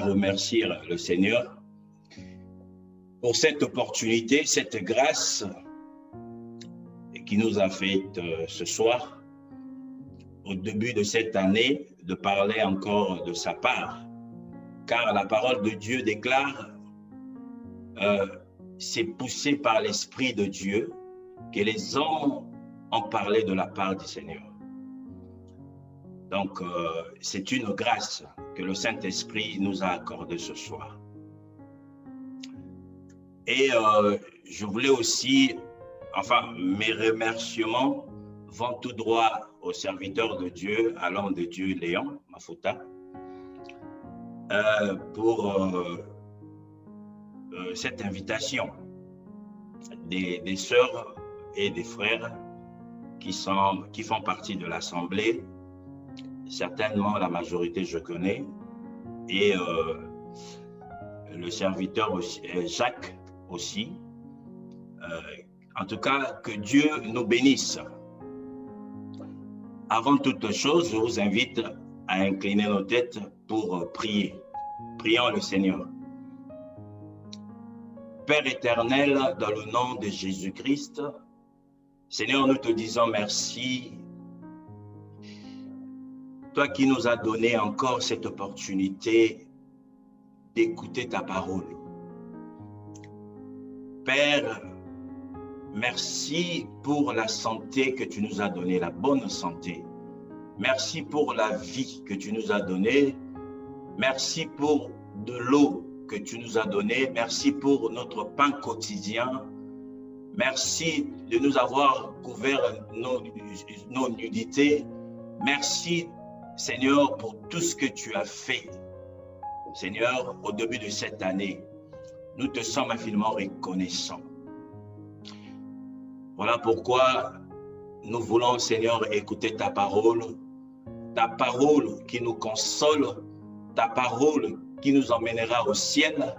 remercier le Seigneur pour cette opportunité, cette grâce qui nous a faite ce soir, au début de cette année, de parler encore de sa part. Car la parole de Dieu déclare, c'est poussé par l'Esprit de Dieu que les hommes ont parlé de la part du Seigneur. Donc, c'est une grâce que le Saint-Esprit nous a accordée ce soir. Et je voulais aussi, enfin, mes remerciements vont tout droit au serviteur de Dieu, à l'homme de Dieu, Léon Mafuta, pour cette invitation des sœurs et des frères qui font partie de l'Assemblée. Certainement, la majorité, je connais. Et le serviteur aussi, Jacques aussi. En tout cas, que Dieu nous bénisse. Avant toute chose, je vous invite à incliner nos têtes pour prier. Prions le Seigneur. Père éternel, dans le nom de Jésus-Christ, Seigneur, nous te disons merci. Toi qui nous as donné encore cette opportunité d'écouter ta parole. Père, merci pour la santé que tu nous as donnée, la bonne santé. Merci pour la vie que tu nous as donnée. Merci pour de l'eau que tu nous as donnée. Merci pour notre pain quotidien. Merci de nous avoir couvert nos nudités. Merci, Seigneur, pour tout ce que tu as fait. Seigneur, au début de cette année, nous te sommes infiniment reconnaissants. Voilà pourquoi nous voulons, Seigneur, écouter ta parole qui nous console, ta parole qui nous emmènera au ciel,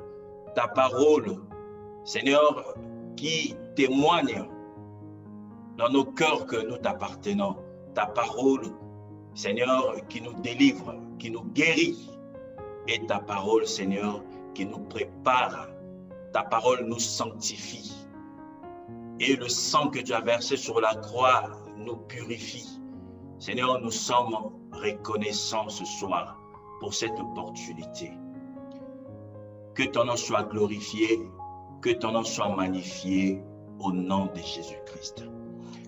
ta parole, Seigneur, qui témoigne dans nos cœurs que nous t'appartenons, ta parole, Seigneur, qui nous délivre, qui nous guérit, et ta parole, Seigneur, qui nous prépare, ta parole nous sanctifie. Et le sang que tu as versé sur la croix nous purifie. Seigneur, nous sommes reconnaissants ce soir pour cette opportunité. Que ton nom soit glorifié, que ton nom soit magnifié au nom de Jésus-Christ.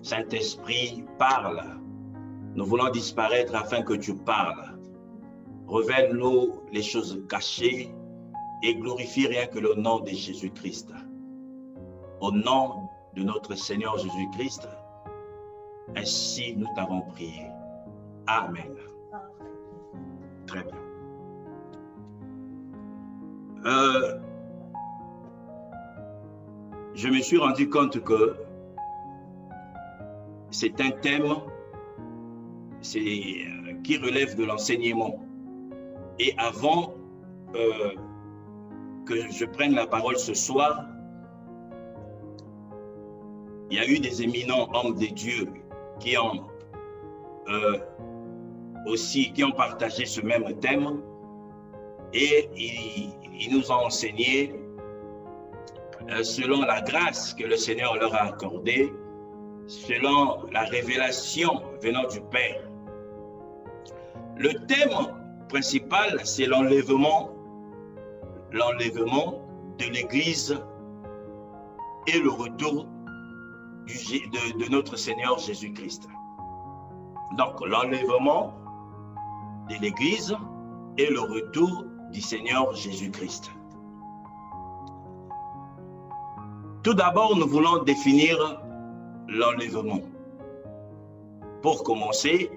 Saint-Esprit, parle. Nous voulons disparaître afin que tu parles. Révèle-nous les choses cachées et glorifie rien que le nom de Jésus-Christ. Au nom de notre Seigneur Jésus-Christ, ainsi nous t'avons prié. Amen. Très bien. Je me suis rendu compte que c'est un thème qui relève de l'enseignement. Et avant que je prenne la parole ce soir, il y a eu des éminents hommes de Dieu qui ont partagé ce même thème et ils nous ont enseigné selon la grâce que le Seigneur leur a accordée, selon la révélation venant du Père. Le thème principal, c'est l'enlèvement de l'Église et le retour de notre Seigneur Jésus-Christ. Donc, l'enlèvement de l'Église et le retour du Seigneur Jésus-Christ. Tout d'abord, nous voulons définir l'enlèvement. Pour commencer,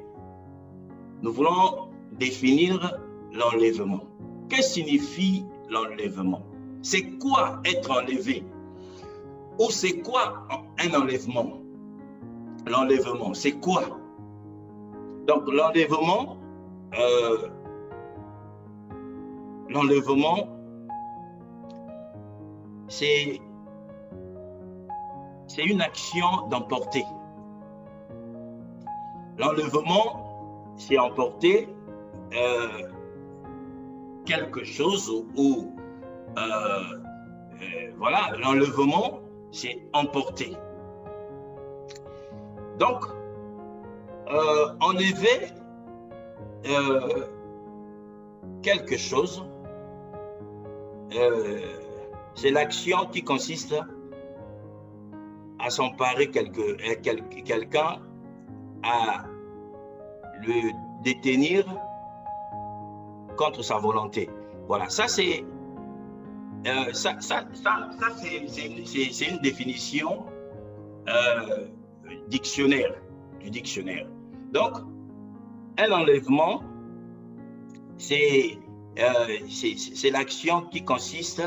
nous voulons définir l'enlèvement. Que signifie l'enlèvement? C'est quoi être enlevé? Ou c'est quoi un enlèvement? L'enlèvement, c'est quoi? Donc, l'enlèvement, c'est une action d'emporter. L'enlèvement, c'est emporter quelque chose ou voilà, l'enlèvement, c'est emporter. Donc, enlever quelque chose, c'est l'action qui consiste à s'emparer quelqu'un, à le détenir contre sa volonté. Voilà, ça c'est c'est une définition du dictionnaire. Donc, un enlèvement, c'est l'action qui consiste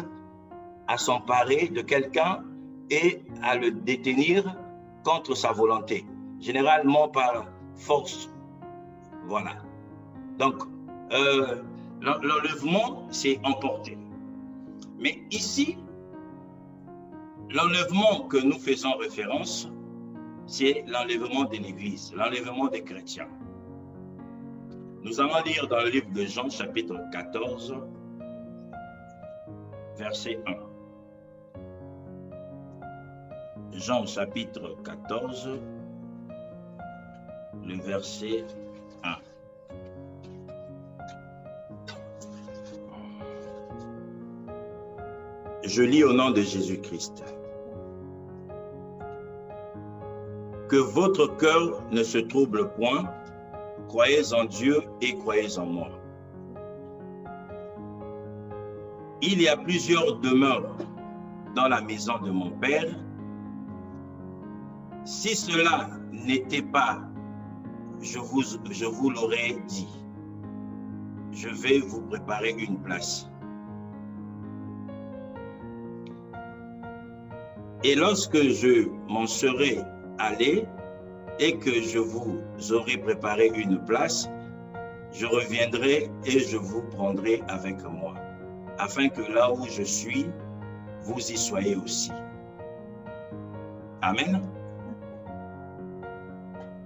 à s'emparer de quelqu'un et à le détenir contre sa volonté, généralement par force. Voilà. Donc, l'enlèvement, c'est emporter. Mais ici, l'enlèvement que nous faisons référence, c'est l'enlèvement de l'Église, l'enlèvement des chrétiens. Nous allons lire dans le livre de Jean, chapitre 14, verset 1. Jean, chapitre 14, le verset 1. Je lis au nom de Jésus-Christ. Que votre cœur ne se trouble point, croyez en Dieu et croyez en moi. Il y a plusieurs demeures dans la maison de mon Père. Si cela n'était pas, je vous l'aurais dit. Je vais vous préparer une place. Et lorsque je m'en serai allé et que je vous aurai préparé une place, je reviendrai et je vous prendrai avec moi, afin que là où je suis, vous y soyez aussi. Amen.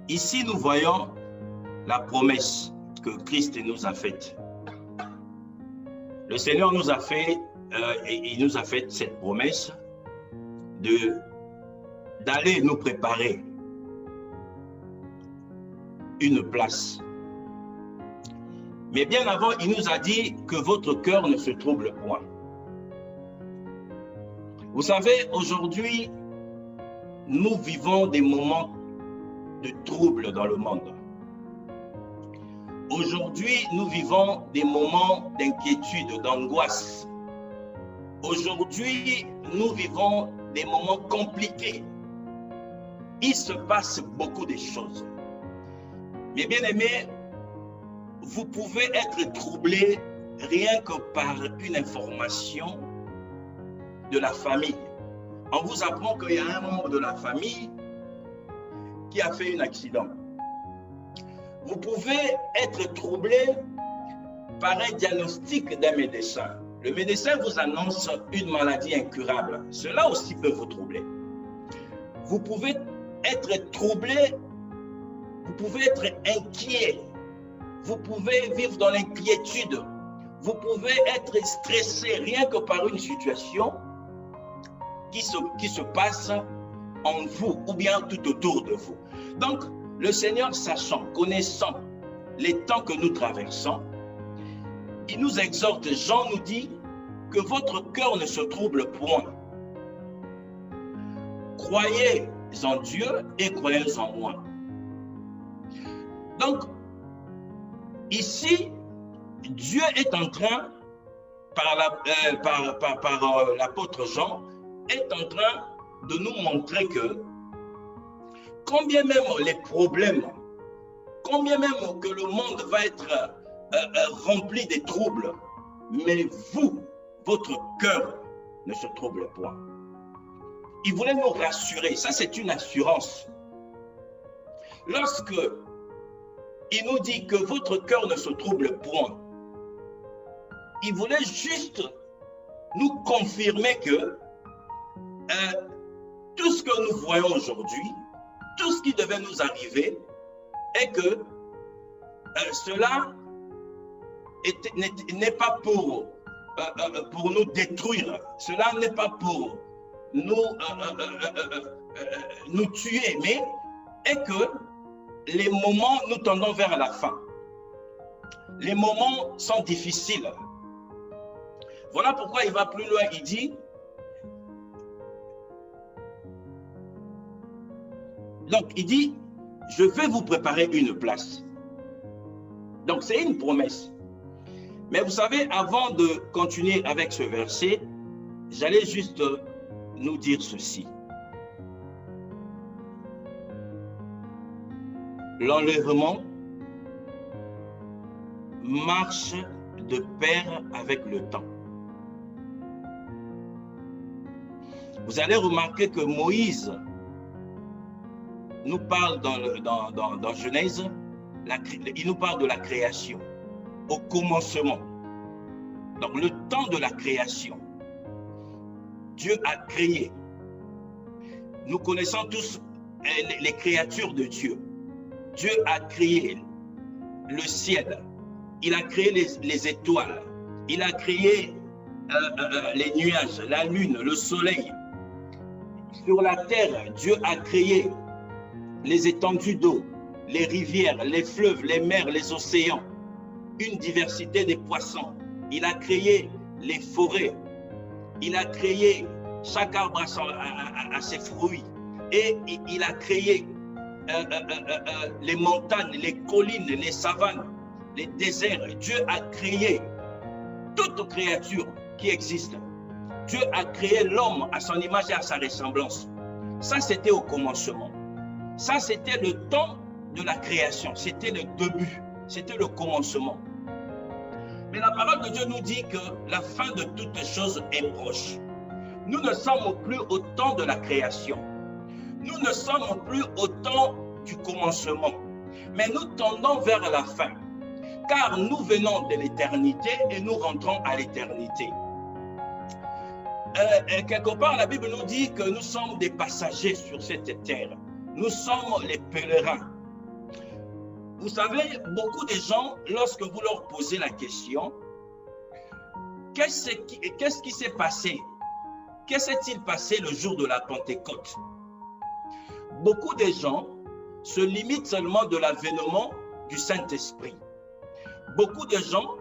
Ici, nous voyons la promesse que Christ nous a faite. Le Seigneur nous a fait, il nous a fait cette promesse d'aller nous préparer une place. Mais bien avant, il nous a dit que votre cœur ne se trouble point. Vous savez, aujourd'hui, nous vivons des moments de trouble dans le monde. Aujourd'hui, nous vivons des moments d'inquiétude, d'angoisse. Aujourd'hui, nous vivons des moments compliqués. Il se passe beaucoup de choses. Mais bien aimés, vous pouvez être troublé rien que par une information de la famille. On vous apprend qu'il y a un membre de la famille qui a fait un accident. Vous pouvez être troublé par un diagnostic d'un médecin. Le médecin vous annonce une maladie incurable. Cela aussi peut vous troubler. Vous pouvez être troublé, vous pouvez être inquiet, vous pouvez vivre dans l'inquiétude, vous pouvez être stressé rien que par une situation qui se passe en vous ou bien tout autour de vous. Donc, le Seigneur, sachant, connaissant les temps que nous traversons, il nous exhorte, Jean nous dit, que votre cœur ne se trouble point. Croyez en Dieu et croyez en moi. Donc, ici, Dieu est en train, par l'apôtre Jean, est en train de nous montrer que combien même les problèmes, combien même que le monde va être rempli de troubles, mais vous, votre cœur ne se trouble point. Il voulait nous rassurer, ça c'est une assurance. Lorsque il nous dit que votre cœur ne se trouble point, il voulait juste nous confirmer que tout ce que nous voyons aujourd'hui, tout ce qui devait nous arriver, est que cela n'est pas pour nous détruire. Cela n'est pas pour nous tuer, mais est que les moments, nous tendons vers la fin. Les moments sont difficiles. Voilà pourquoi il va plus loin, il dit, donc il dit, je vais vous préparer une place. Donc c'est une promesse. Mais vous savez, avant de continuer avec ce verset, j'allais juste nous dire ceci. L'enlèvement marche de pair avec le temps. Vous allez remarquer que Moïse nous parle dans Genèse, il nous parle de la création, au commencement. Donc le temps de la création, Dieu a créé. Nous connaissons tous les créatures de Dieu. Dieu a créé le ciel, il a créé les étoiles, il a créé les nuages, la lune, le soleil. Sur la terre, Dieu a créé les étendues d'eau, les rivières, les fleuves, les mers, les océans, une diversité des poissons. Il a créé les forêts, il a créé chaque arbre à ses fruits, et il a créé les montagnes, les collines, les savanes, les déserts. Dieu a créé toute créature qui existe. Dieu a créé l'homme à son image et à sa ressemblance. Ça, c'était au commencement. Ça, c'était le temps de la création. C'était le début. C'était le commencement. Mais la parole de Dieu nous dit que la fin de toutes choses est proche. Nous ne sommes plus au temps de la création. Nous ne sommes plus au temps du commencement. Mais nous tendons vers la fin. Car nous venons de l'éternité et nous rentrons à l'éternité. Quelque part, la Bible nous dit que nous sommes des passagers sur cette terre. Nous sommes les pèlerins. Vous savez, beaucoup de gens, lorsque vous leur posez la question, qu'est-ce qui s'est passé? Qu'est-ce qui s'est-il passé le jour de la Pentecôte? Beaucoup de gens se limitent seulement de l'avènement du Saint-Esprit. Beaucoup de gens,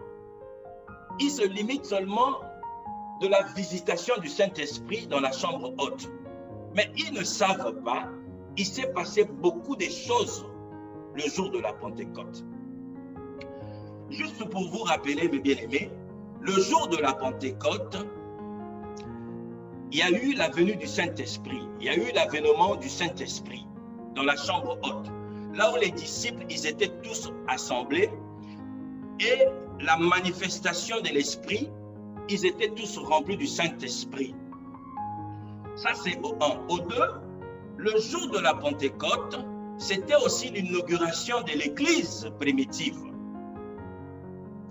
ils se limitent seulement de la visitation du Saint-Esprit dans la chambre haute. Mais ils ne savent pas, il s'est passé beaucoup de choses le jour de la Pentecôte. Juste pour vous rappeler, mes bien-aimés, le jour de la Pentecôte, il y a eu la venue du Saint-Esprit, il y a eu l'avènement du Saint-Esprit dans la chambre haute, là où les disciples, ils étaient tous assemblés, et la manifestation de l'Esprit, ils étaient tous remplis du Saint-Esprit. Ça, c'est au 1. Au 2, le jour de la Pentecôte, c'était aussi l'inauguration de l'Église primitive.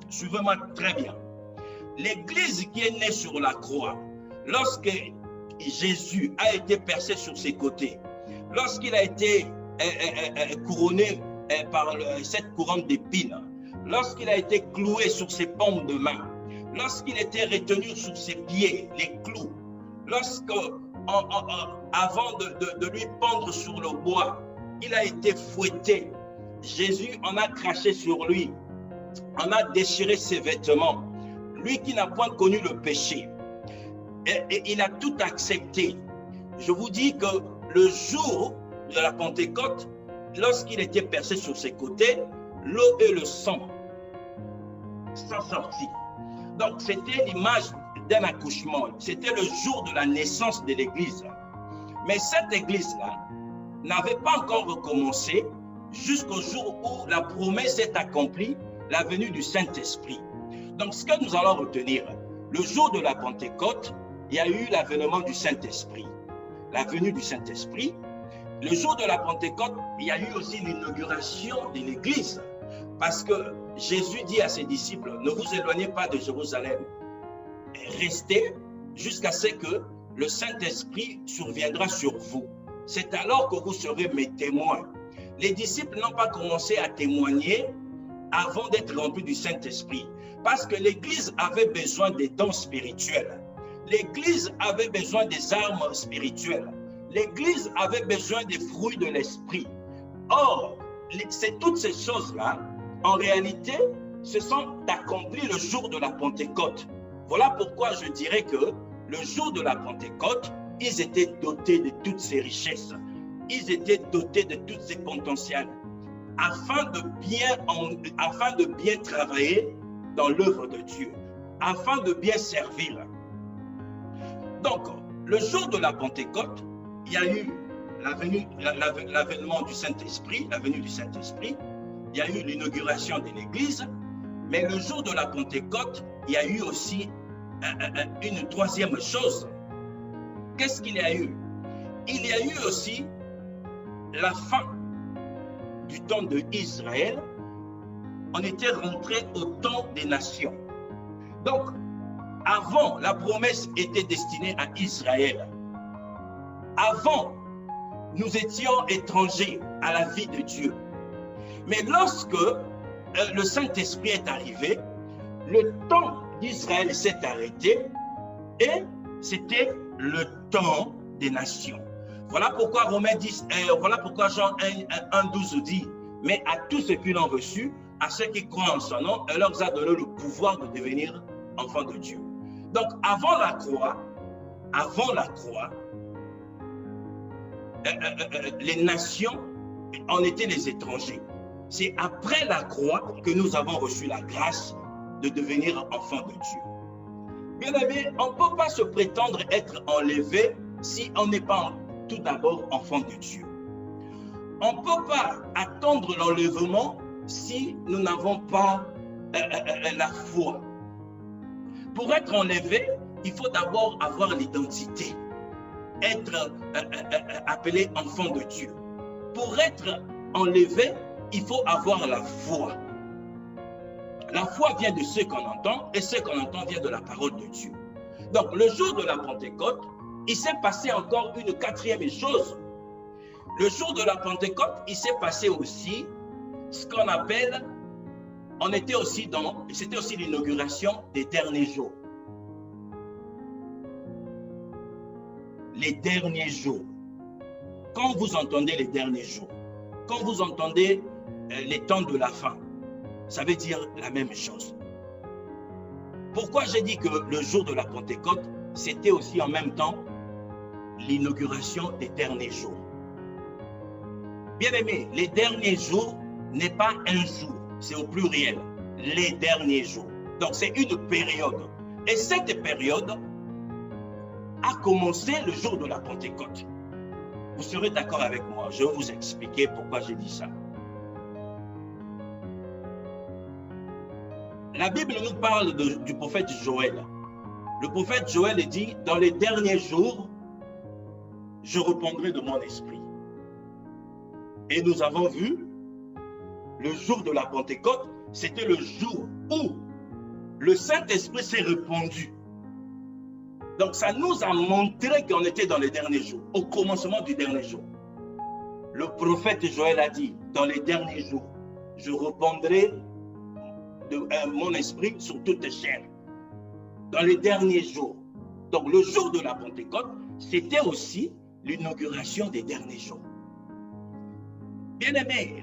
Suivez-moi très bien. L'Église qui est née sur la croix, lorsque Jésus a été percé sur ses côtés, lorsqu'il a été couronné par cette couronne d'épines, lorsqu'il a été cloué sur ses paumes de main, lorsqu'il était retenu sur ses pieds, les clous, avant de lui pendre sur le bois, il a été fouetté. Jésus en a craché sur lui, en a déchiré ses vêtements. Lui qui n'a point connu le péché. Et il a tout accepté. Je vous dis que le jour de la Pentecôte, lorsqu'il était percé sur ses côtés, l'eau et le sang sont sortis. Donc c'était l'image d'un accouchement. C'était le jour de la naissance de l'Église. Mais cette Église-là n'avait pas encore recommencé jusqu'au jour où la promesse est accomplie, la venue du Saint-Esprit. Donc ce que nous allons retenir, le jour de la Pentecôte, il y a eu l'avènement du Saint-Esprit, la venue du Saint-Esprit. Le jour de la Pentecôte, il y a eu aussi l'inauguration de l'Église, parce que Jésus dit à ses disciples, ne vous éloignez pas de Jérusalem, restez jusqu'à ce que le Saint-Esprit surviendra sur vous. C'est alors que vous serez mes témoins. Les disciples n'ont pas commencé à témoigner avant d'être remplie du Saint-Esprit. Parce que l'Église avait besoin des dons spirituels. L'Église avait besoin des armes spirituelles. L'Église avait besoin des fruits de l'Esprit. Or, c'est toutes ces choses-là, en réalité, se sont accomplies le jour de la Pentecôte. Voilà pourquoi je dirais que le jour de la Pentecôte, ils étaient dotés de toutes ces richesses. Ils étaient dotés de toutes ces potentiels afin de bien travailler dans l'œuvre de Dieu, afin de bien servir. Donc, le jour de la Pentecôte, il y a eu l'avènement du Saint-Esprit, la venue du Saint-Esprit, il y a eu l'inauguration de l'Église, mais le jour de la Pentecôte, il y a eu aussi une troisième chose. Qu'est-ce qu'il y a eu? Il y a eu aussi la fin du temps de Israël. On était rentré au temps des nations. Donc, avant, la promesse était destinée à Israël. Avant, nous étions étrangers à la vie de Dieu. Mais lorsque le Saint-Esprit est arrivé, le temps d'Israël s'est arrêté et c'était le temps des nations. Voilà pourquoi Romains 10, voilà pourquoi Jean 1,12 dit, mais à tous ceux qui l'ont reçu, à ceux qui croient en son nom, elle leur a donné le pouvoir de devenir enfants de Dieu. Donc avant la croix, les nations en étaient les étrangers. C'est après la croix que nous avons reçu la grâce de devenir enfants de Dieu. Bien aimé, on ne peut pas se prétendre être enlevé si on n'est pas tout d'abord enfant de Dieu. On ne peut pas attendre l'enlèvement si nous n'avons pas la foi. Pour être enlevé, il faut d'abord avoir l'identité, être appelé enfant de Dieu. Pour être enlevé, il faut avoir la foi. La foi vient de ce qu'on entend et ce qu'on entend vient de la parole de Dieu. Donc, le jour de la Pentecôte, il s'est passé encore une quatrième chose. Le jour de la Pentecôte, il s'est passé aussi ce qu'on appelle, c'était aussi l'inauguration des derniers jours. Les derniers jours. Quand vous entendez les derniers jours, quand vous entendez les temps de la fin, ça veut dire la même chose. Pourquoi j'ai dit que le jour de la Pentecôte, c'était aussi en même temps l'inauguration des derniers jours. Bien aimé, les derniers jours n'est pas un jour, c'est au pluriel, les derniers jours. Donc c'est une période. Et cette période a commencé le jour de la Pentecôte. Vous serez d'accord avec moi, je vais vous expliquer pourquoi j'ai dit ça. La Bible nous parle du prophète Joël. Le prophète Joël dit, dans les derniers jours, je répondrai de mon esprit. Et nous avons vu, le jour de la Pentecôte, c'était le jour où le Saint-Esprit s'est répandu. Donc ça nous a montré qu'on était dans les derniers jours, au commencement du dernier jour. Le prophète Joël a dit, dans les derniers jours, je répandrai mon esprit sur toute chair. Dans les derniers jours. Donc le jour de la Pentecôte, c'était aussi l'inauguration des derniers jours. Bien aimé,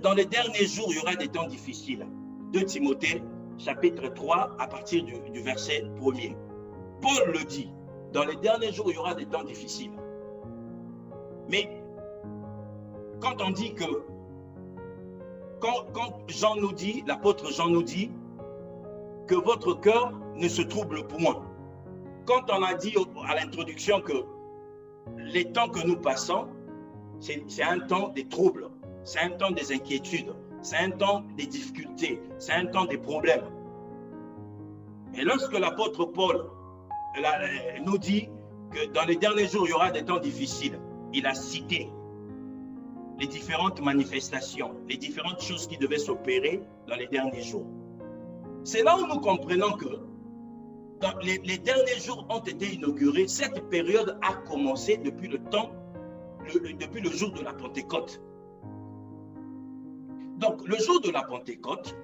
dans les derniers jours, il y aura des temps difficiles. 2 Timothée, chapitre 3, à partir du verset 1er. Paul le dit, dans les derniers jours, il y aura des temps difficiles. Mais quand on dit que, quand Jean nous dit, l'apôtre Jean nous dit, que votre cœur ne se trouble point. Quand on a dit à l'introduction que les temps que nous passons, c'est un temps des troubles, c'est un temps des inquiétudes, c'est un temps des difficultés, c'est un temps des problèmes. Et lorsque l'apôtre Paul nous dit que dans les derniers jours, il y aura des temps difficiles, il a cité les différentes manifestations, les différentes choses qui devaient s'opérer dans les derniers jours. C'est là où nous comprenons que dans les derniers jours ont été inaugurés. Cette période a commencé depuis le jour de la Pentecôte. Donc, le jour de la Pentecôte,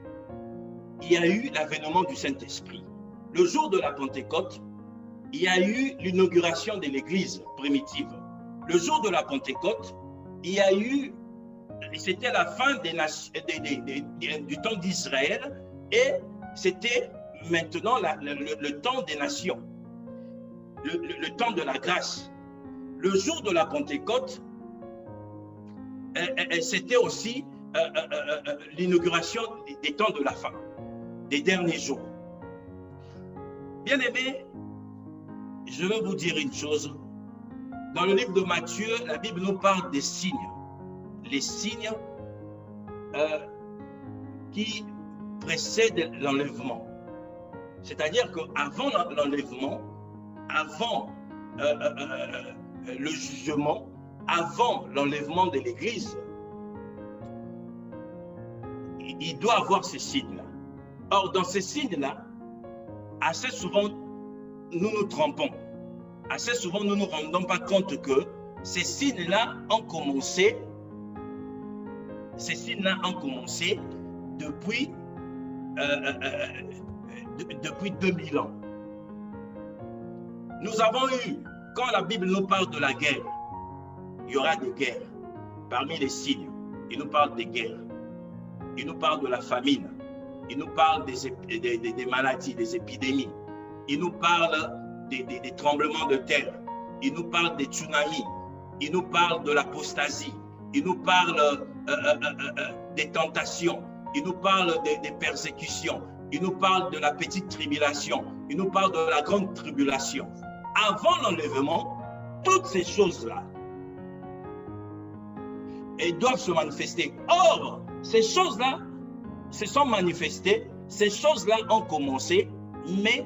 il y a eu l'avènement du Saint-Esprit. Le jour de la Pentecôte, il y a eu l'inauguration de l'Église primitive. Le jour de la Pentecôte, il y a eu, c'était la fin du temps d'Israël et c'était maintenant le temps des nations, le temps de la grâce. Le jour de la Pentecôte, c'était aussi l'inauguration des temps de la fin, des derniers jours. Bien-aimés, je veux vous dire une chose. Dans le livre de Matthieu, la Bible nous parle des signes. Les signes qui précèdent l'enlèvement. C'est-à-dire qu'avant l'enlèvement, avant le jugement, avant l'enlèvement de l'Église, il doit avoir ces signes-là. Or, dans ces signes-là, assez souvent, nous nous trompons. Assez souvent, nous ne nous rendons pas compte que ces signes-là ont commencé depuis 2000 ans. Nous avons eu, quand la Bible nous parle de la guerre, il y aura des guerres. Parmi les signes, il nous parle des guerres. Il nous parle de la famine. Il nous parle des maladies, des épidémies. Il nous parle des tremblements de terre. Il nous parle des tsunamis. Il nous parle de l'apostasie. Il nous parle des tentations. Il nous parle des persécutions. Il nous parle de la petite tribulation. Il nous parle de la grande tribulation. Avant l'enlèvement, toutes ces choses-là, elles doivent se manifester. Or, ces choses-là se sont manifestées, ces choses-là ont commencé, mais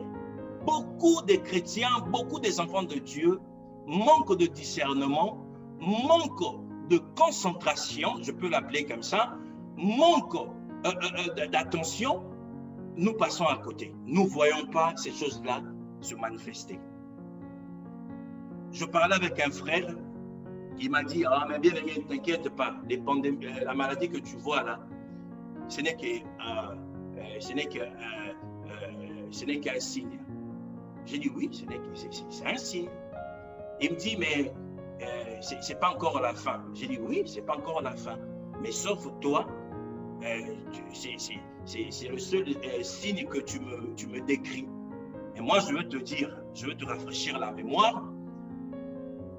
beaucoup de chrétiens, beaucoup des enfants de Dieu manquent de discernement, manquent de concentration, je peux l'appeler comme ça, manquent d'attention. Nous passons à côté. Nous ne voyons pas ces choses-là se manifester. Je parlais avec un frère qui m'a dit, ah mais bien aimé, ne t'inquiète pas, la maladie que tu vois là, ce n'est qu'un signe. J'ai dit oui, c'est un signe. Il me dit, mais c'est pas encore la fin. J'ai dit oui, c'est pas encore la fin. Mais sauf toi, c'est le seul signe que tu me décris. Et moi, je veux te dire, je veux te rafraîchir la mémoire.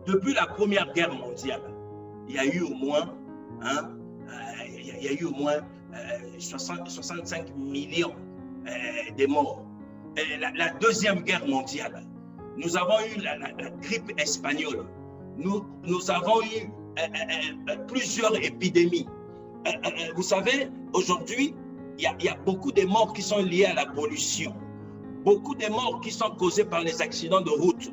Depuis la Première Guerre mondiale, il y a eu au moins, 65 millions de morts. La Deuxième Guerre mondiale, nous avons eu la grippe espagnole. Nous avons eu plusieurs épidémies. Vous savez, aujourd'hui, il y a beaucoup de morts qui sont liées à la pollution. Beaucoup de morts qui sont causées par les accidents de route.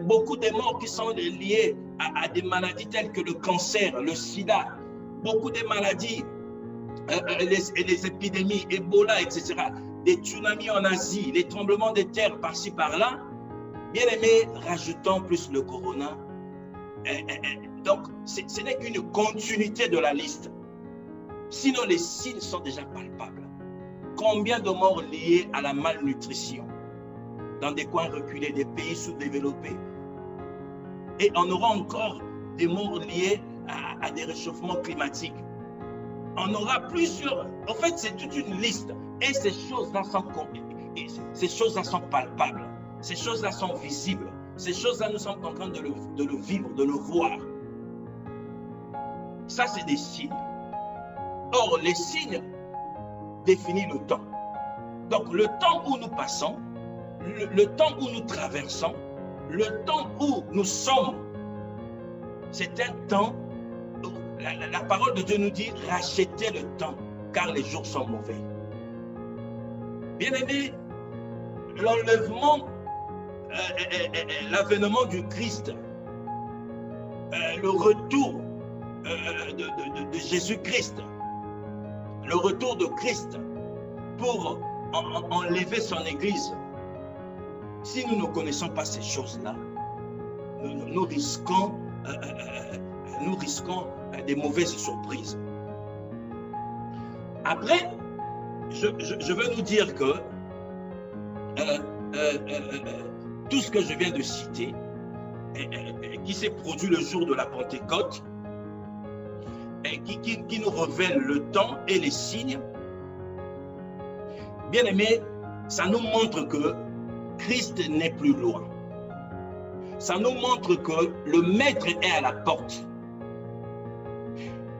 Beaucoup de morts qui sont liées à des maladies telles que le cancer, le sida. Beaucoup de maladies, les épidémies, Ebola, etc. Des tsunamis en Asie, les tremblements de terre par-ci, par-là. Bien aimé, rajoutons plus le corona. Donc, ce n'est qu'une continuité de la liste. Sinon, les signes sont déjà palpables. Combien de morts liées à la malnutrition dans des coins reculés, des pays sous-développés? Et on aura encore des morts liées à des réchauffements climatiques. On aura plusieurs. En fait, c'est toute une liste. Et ces choses-là sont palpables. Ces choses-là sont visibles. Ces choses-là, nous sommes en train de le vivre, de le voir. Ça, c'est des signes. Or, les signes définissent le temps. Donc, le temps où nous passons, le temps où nous traversons, le temps où nous sommes, c'est un temps où la parole de Dieu nous dit « rachetez le temps, car les jours sont mauvais ». Bien-aimés, l'enlèvement, l'avènement du Christ, le retour de Jésus-Christ, le retour de Christ pour enlever son Église. Si nous ne connaissons pas ces choses-là, nous risquons des mauvaises surprises. Après, je veux nous dire que tout ce que je viens de citer, qui s'est produit le jour de la Pentecôte, et qui nous révèle le temps et les signes, bien aimé, ça nous montre que Christ n'est plus loin. Ça nous montre que le Maître est à la porte.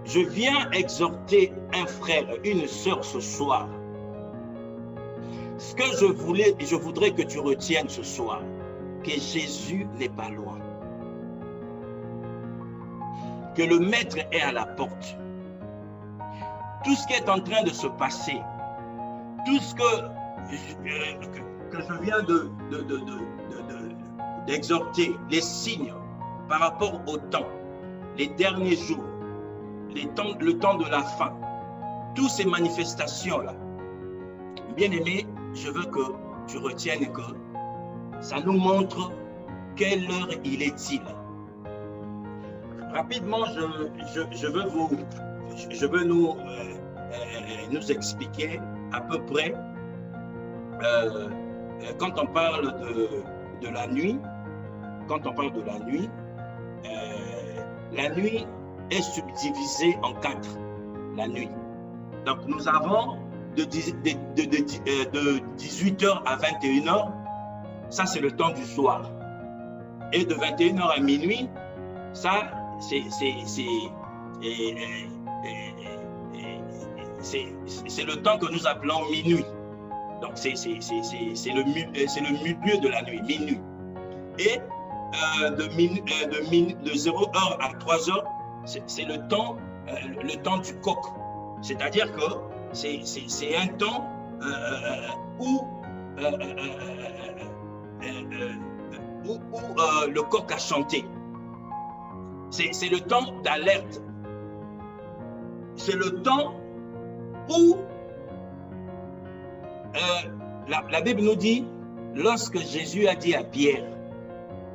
Je viens exhorter un frère, une sœur ce soir. Ce que je voudrais que tu retiennes ce soir, que Jésus n'est pas loin. Que le Maître est à la porte. Tout ce qui est en train de se passer, tout ce que je viens d'exhorter, les signes par rapport au temps, les derniers jours, le temps de la fin, toutes ces manifestations-là, bien aimé, je veux que tu retiennes que ça nous montre quelle heure il est-il. Rapidement, je veux nous expliquer à peu près quand on parle de la nuit. Quand on parle de la nuit est subdivisée en 4. La nuit. Donc nous avons de 18h à 21h, ça c'est le temps du soir. Et de 21h à minuit, ça c'est le temps que nous appelons minuit. Donc c'est le milieu de la nuit, minuit. Et de 0h à 3h, c'est le temps du coq. C'est-à-dire que c'est un temps où le coq a chanté. C'est le temps d'alerte. C'est le temps où la Bible nous dit, lorsque Jésus a dit à Pierre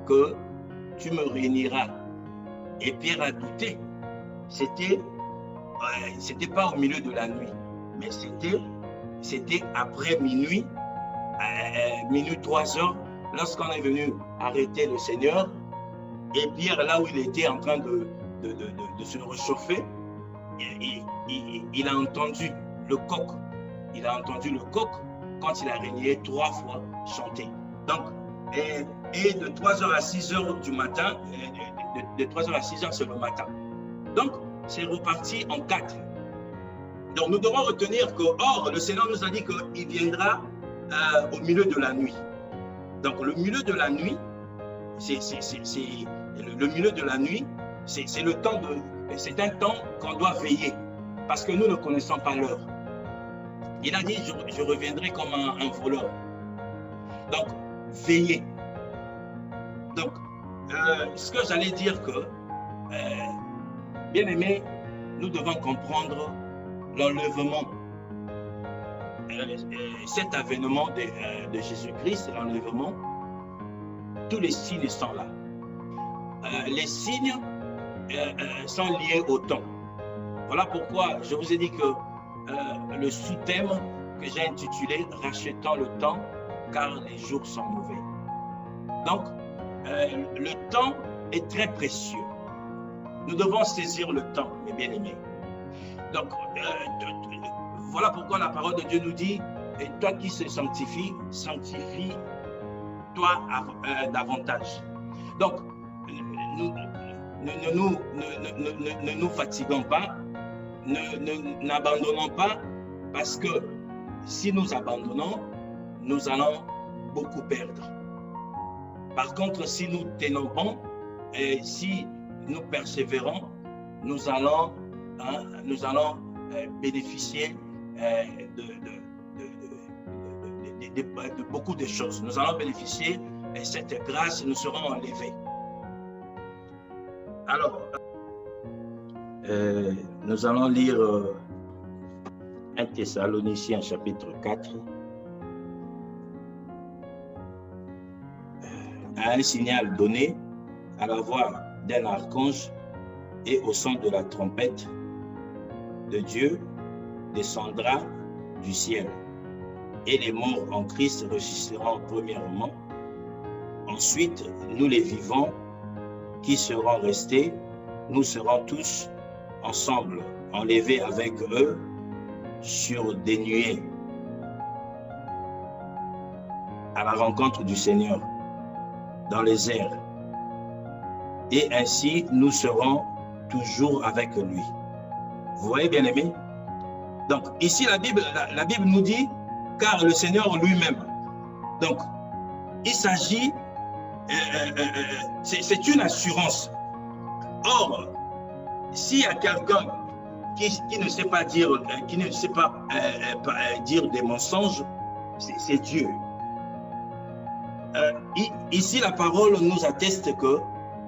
que tu me réuniras, et Pierre a douté, c'était pas au milieu de la nuit, mais c'était après minuit, minuit 3h, lorsqu'on est venu arrêter le Seigneur, et Pierre, là où il était en train de se réchauffer, il a entendu le coq. Il a entendu le coq quand il a régné 3 fois chanter. Donc, et de 3h à 6h du matin, de 3h à 6h, c'est le matin. Donc, c'est reparti en 4. Donc, nous devons retenir que, or, le Seigneur nous a dit qu'il viendra au milieu de la nuit. Donc, le milieu de la nuit, le milieu de la nuit, c'est le temps c'est un temps qu'on doit veiller, parce que nous ne connaissons pas l'heure. Il a dit, je reviendrai comme un voleur. Donc, veillez. Donc, ce que j'allais dire que, bien aimé, nous devons comprendre l'enlèvement, cet avènement de Jésus-Christ, l'enlèvement. Tous les signes sont là. Les signes sont liés au temps. Voilà pourquoi je vous ai dit que le sous-thème que j'ai intitulé « Rachetant le temps, car les jours sont mauvais ». Donc, le temps est très précieux. Nous devons saisir le temps, mes bien-aimés. Donc, voilà pourquoi la parole de Dieu nous dit « Et toi qui se sanctifie, sanctifie-toi davantage ». Donc, ne nous fatiguons pas, n'abandonnons pas, parce que si nous abandonnons, nous allons beaucoup perdre. Par contre, si nous tenons bon et si nous persévérons, nous allons bénéficier de beaucoup de choses. Nous allons bénéficier de cette grâce, nous serons enlevés. Alors, nous allons lire 1 Thessaloniciens chapitre 4. À un signal donné, à la voix d'un archange et au son de la trompette de Dieu, descendra du ciel. Et les morts en Christ ressusciteront premièrement. Ensuite, nous les vivants qui serons restés, nous serons tous ensemble, enlevés avec eux sur des nuées à la rencontre du Seigneur dans les airs. Et ainsi, nous serons toujours avec lui. Vous voyez, bien aimés? Donc, ici, la Bible nous dit, car le Seigneur lui-même. Donc, il s'agit, c'est une assurance. Or, s'il y a quelqu'un qui ne sait pas dire, dire des mensonges, c'est Dieu. Ici, la parole nous atteste que,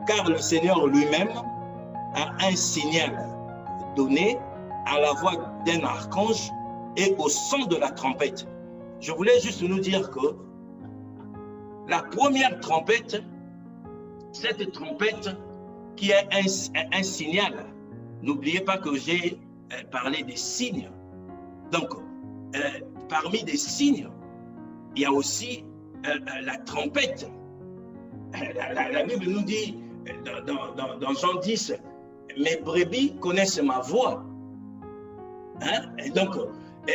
car le Seigneur lui-même a un signal donné à la voix d'un archange et au son de la trompette. Je voulais juste nous dire que la première trompette, cette trompette qui est un signal, n'oubliez pas que j'ai parlé des signes. Donc, parmi des signes, il y a aussi la trompette. La Bible nous dit dans Jean 10, mes brebis connaissent ma voix. Hein? Et donc,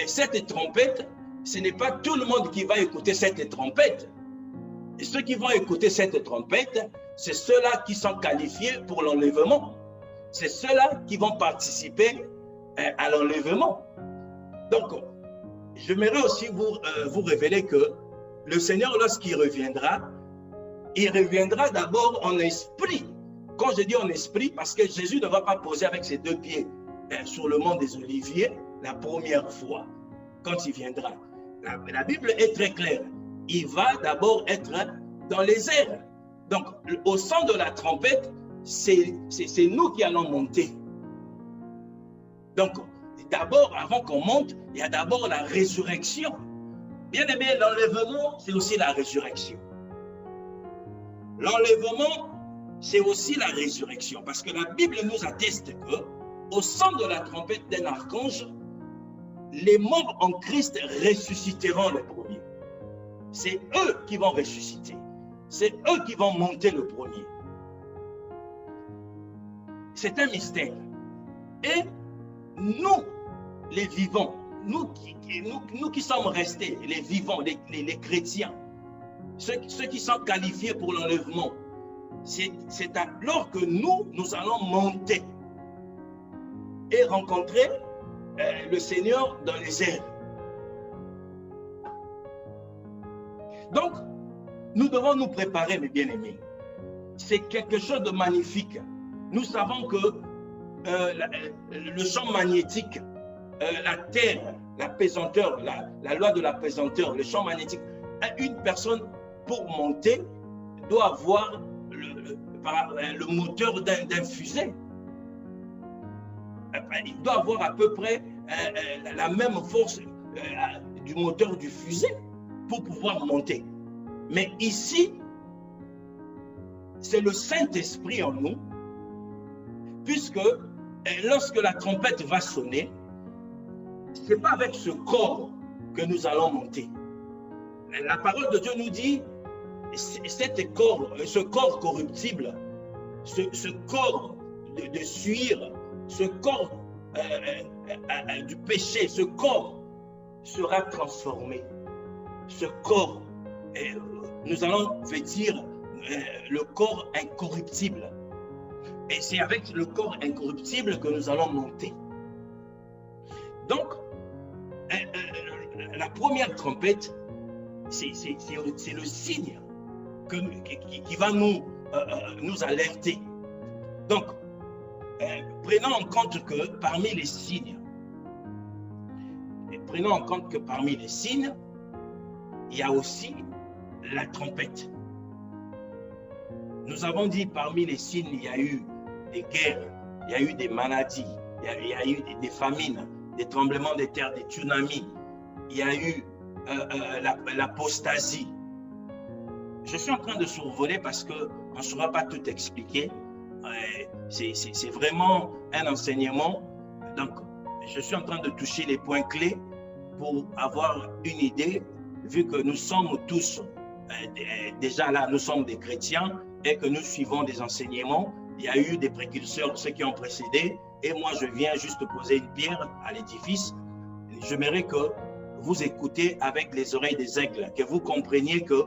cette trompette, ce n'est pas tout le monde qui va écouter cette trompette. Et ceux qui vont écouter cette trompette, c'est ceux-là qui sont qualifiés pour l'enlèvement. C'est ceux-là qui vont participer à l'enlèvement. Donc, j'aimerais aussi vous révéler que le Seigneur, lorsqu'il reviendra, il reviendra d'abord en esprit. Quand je dis en esprit, parce que Jésus ne va pas poser avec ses deux pieds sur le mont des Oliviers la première fois, quand il viendra. La Bible est très claire. Il va d'abord être dans les airs. Donc, au son de la trompette, c'est nous qui allons monter. Donc, d'abord, avant qu'on monte, il y a d'abord la résurrection. Bien aimé, l'enlèvement, c'est aussi la résurrection. L'enlèvement, c'est aussi la résurrection. Parce que la Bible nous atteste que, au son de la trompette d'un archange, les morts en Christ ressusciteront le premier. C'est eux qui vont ressusciter. C'est eux qui vont monter le premier. C'est un mystère. Et nous, les vivants, nous qui sommes restés, les vivants, les chrétiens, ceux qui sont qualifiés pour l'enlèvement, c'est alors que nous allons monter et rencontrer le Seigneur dans les airs. Donc, nous devons nous préparer, mes bien-aimés. C'est quelque chose de magnifique. Nous savons que le champ magnétique, la Terre, la pesanteur, la loi de la pesanteur, le champ magnétique, une personne pour monter doit avoir le moteur d'un fusée. Il doit avoir à peu près la même force du moteur du fusée pour pouvoir monter. Mais ici, c'est le Saint-Esprit en nous, puisque lorsque la trompette va sonner, ce n'est pas avec ce corps que nous allons monter. La parole de Dieu nous dit, ce corps corruptible, ce corps de suire, ce corps du péché, ce corps sera transformé. Ce corps, nous allons vêtir le corps incorruptible. Et c'est avec le corps incorruptible que nous allons monter. Donc, la première trompette, c'est le signe qui va nous alerter. Donc, prenons en compte que parmi les signes, il y a aussi la trompette. Nous avons dit parmi les signes, il y a eu des guerres, il y a eu des maladies, il y a eu des famines, des tremblements de terre, des tsunamis, il y a eu l'apostasie. Je suis en train de survoler parce qu'on ne saura pas tout expliquer. C'est vraiment un enseignement. Donc, je suis en train de toucher les points clés pour avoir une idée, vu que nous sommes tous, déjà là, nous sommes des chrétiens et que nous suivons des enseignements. Il y a eu des précurseurs, ceux qui ont précédé, et moi je viens juste poser une pierre à l'édifice. J'aimerais que vous écoutez avec les oreilles des aigles, que vous compreniez que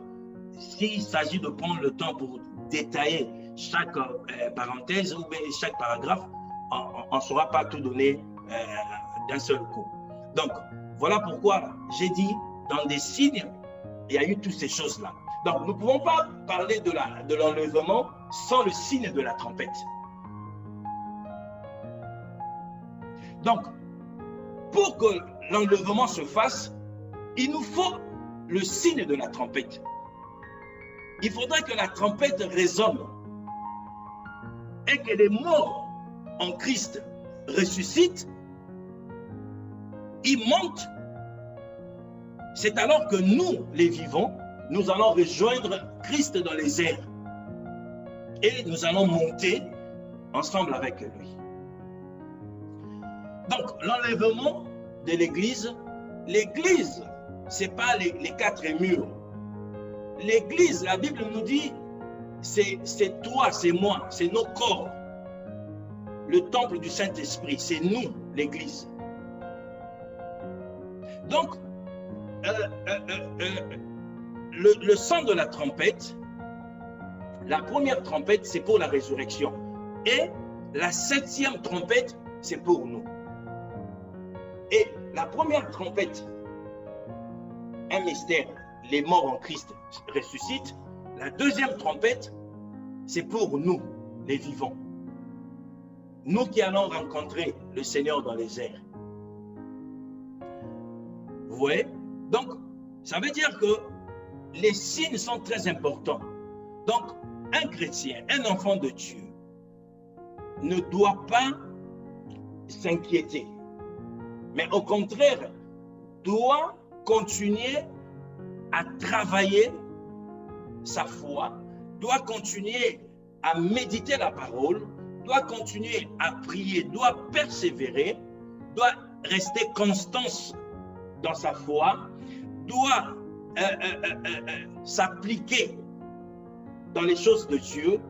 s'il s'agit de prendre le temps pour détailler chaque parenthèse ou chaque paragraphe, on ne saura pas tout donner d'un seul coup. Donc, voilà pourquoi j'ai dit, dans des signes, il y a eu toutes ces choses-là. Donc, nous ne pouvons pas parler de l'enlèvement sans le signe de la trompette. Donc, pour que l'enlèvement se fasse, il nous faut le signe de la trompette. Il faudrait que la trompette résonne et que les morts en Christ ressuscitent, ils montent. C'est alors que nous, les vivants, nous allons rejoindre Christ dans les airs et nous allons monter ensemble avec lui. Donc, l'enlèvement de l'Église, ce n'est pas les quatre murs. L'Église, la Bible nous dit, c'est toi, c'est moi, c'est nos corps. Le temple du Saint-Esprit, c'est nous, l'Église. Donc, le son de la trompette, la première trompette, c'est pour la résurrection. Et la 7e trompette, c'est pour nous. Et la première trompette, un mystère, les morts en Christ ressuscitent. La 2e trompette, c'est pour nous, les vivants. Nous qui allons rencontrer le Seigneur dans les airs. Vous voyez? Donc, ça veut dire que les signes sont très importants. Donc, un chrétien, un enfant de Dieu, ne doit pas s'inquiéter, mais au contraire, doit continuer à travailler sa foi, doit continuer à méditer la parole, doit continuer à prier, doit persévérer, doit rester constant dans sa foi, doit s'appliquer dans les choses de Dieu,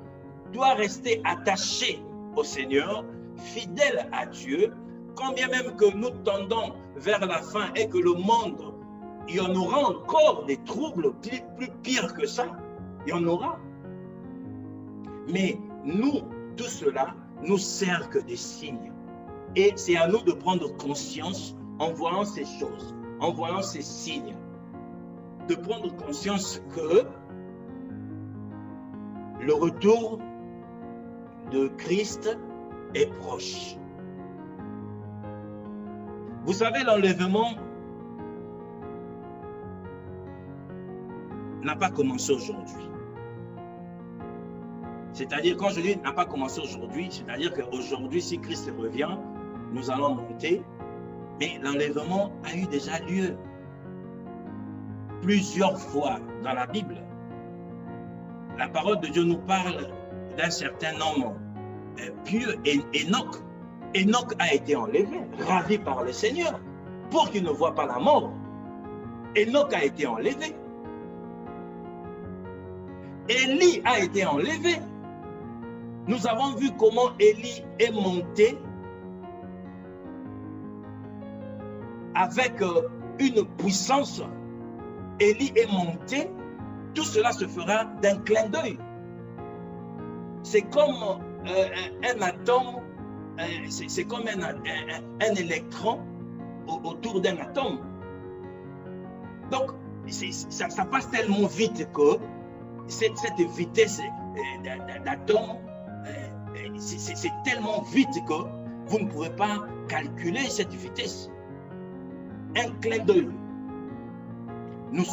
doit rester attaché au Seigneur, fidèle à Dieu, quand bien même que nous tendons vers la fin et que le monde, il y en aura encore des troubles plus pires que ça, il y en aura. Mais nous, tout cela, nous sert que des signes. Et c'est à nous de prendre conscience en voyant ces choses, en voyant ces signes, de prendre conscience que le retour de Christ est proche. Vous savez, l'enlèvement n'a pas commencé aujourd'hui. C'est-à-dire, quand je dis n'a pas commencé aujourd'hui, c'est-à-dire qu'aujourd'hui, si Christ revient, nous allons monter, mais l'enlèvement a eu déjà lieu plusieurs fois dans la Bible. La parole de Dieu nous parle d'un certain homme pieux, Enoch. Enoch a été enlevé, ravi par le Seigneur, pour qu'il ne voie pas la mort. Enoch a été enlevé. Élie a été enlevé. Nous avons vu comment Élie est monté avec une puissance. Élie est monté. Tout cela se fera d'un clin d'œil. C'est comme un atome, c'est comme un électron autour d'un atome. Donc, ça passe tellement vite que cette vitesse d'atome, c'est tellement vite que vous ne pouvez pas calculer cette vitesse. Un clin d'œil. Nous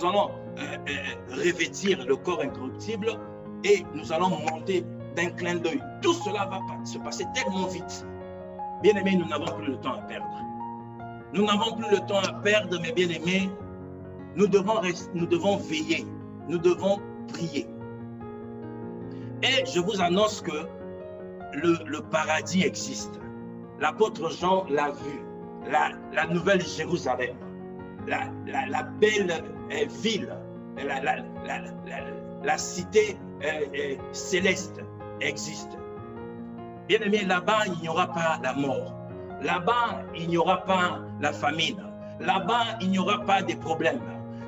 allons revêtir le corps incorruptible et nous allons monter d'un clin d'œil. Tout cela va se passer tellement vite. Bien-aimés, nous n'avons plus le temps à perdre. Nous n'avons plus le temps à perdre, mes bien-aimés. Nous devons veiller. Nous devons prier. Et je vous annonce que le paradis existe. L'apôtre Jean l'a vu, la nouvelle Jérusalem, la belle ville, la cité céleste existe. Bien aimé, là-bas, il n'y aura pas la mort. Là-bas, il n'y aura pas la famine. Là-bas, il n'y aura pas de problèmes.